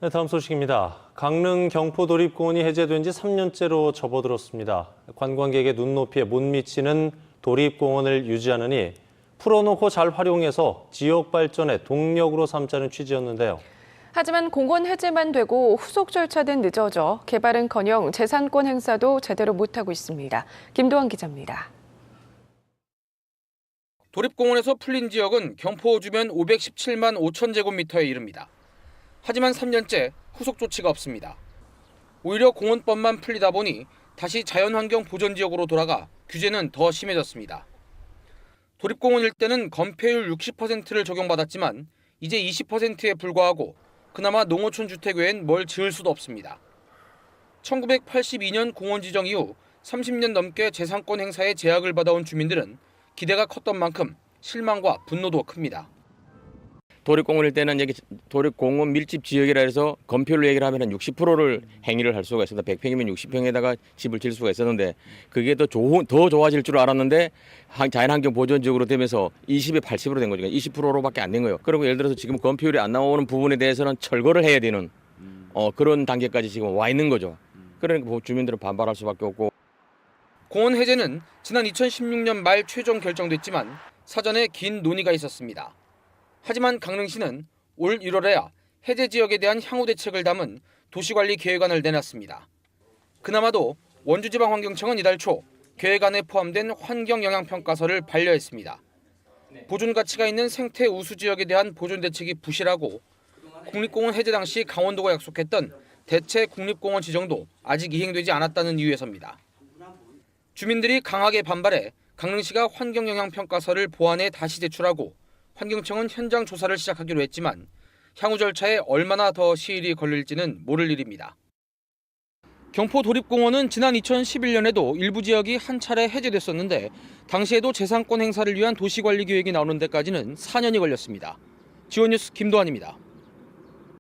네, 다음 소식입니다. 강릉 경포도립공원이 해제된 지 3년째로 접어들었습니다. 관광객의 눈높이에 못 미치는 도립공원을 유지하느니 풀어놓고 잘 활용해서 지역 발전의 동력으로 삼자는 취지였는데요. 하지만 공원 해제만 되고 후속 절차는 늦어져 개발은커녕 재산권 행사도 제대로 못하고 있습니다. 김도환 기자입니다. 도립공원에서 풀린 지역은 경포 주변 517만 5천 제곱미터에 이릅니다. 하지만 3년째 후속 조치가 없습니다. 오히려 공원법만 풀리다 보니 다시 자연환경 보전지역으로 돌아가 규제는 더 심해졌습니다. 도립공원 일대는 건폐율 60%를 적용받았지만 이제 20%에 불과하고 그나마 농어촌 주택 외엔 뭘 지을 수도 없습니다. 1982년 공원 지정 이후 30년 넘게 재산권 행사에 제약을 받아온 주민들은 기대가 컸던 만큼 실망과 분노도 큽니다. 도립공원 일대는 여기 도립공원 밀집 지역이라 해서 건폐율로 얘기를 하면 한 60%를 행위를 할 수가 있습니다. 100평이면 60평에다가 집을 질 수가 있었는데 그게 더 좋아질 줄 알았는데 자연환경 보존지역으로 되면서 20에 80으로 된 거죠. 20%로밖에 안 된 거예요. 그리고 예를 들어서 지금 건폐율이 안 나오는 부분에 대해서는 철거를 해야 되는 그런 단계까지 지금 와 있는 거죠. 그러니까 주민들은 반발할 수밖에 없고. 공원 해제는 지난 2016년 말 최종 결정됐지만 사전에 긴 논의가 있었습니다. 하지만 강릉시는 올 1월에야 해제 지역에 대한 향후 대책을 담은 도시관리 계획안을 내놨습니다. 그나마도 원주지방환경청은 이달 초 계획안에 포함된 환경영향평가서를 반려했습니다. 보존 가치가 있는 생태 우수 지역에 대한 보존 대책이 부실하고 국립공원 해제 당시 강원도가 약속했던 대체 국립공원 지정도 아직 이행되지 않았다는 이유에서입니다. 주민들이 강하게 반발해 강릉시가 환경영향평가서를 보완해 다시 제출하고 환경청은 현장 조사를 시작하기로 했지만 향후 절차에 얼마나 더 시일이 걸릴지는 모를 일입니다. 경포 도립공원은 지난 2011년에도 일부 지역이 한 차례 해제됐었는데 당시에도 재산권 행사를 위한 도시관리 계획이 나오는 데까지는 4년이 걸렸습니다. 지원뉴스 김도환입니다.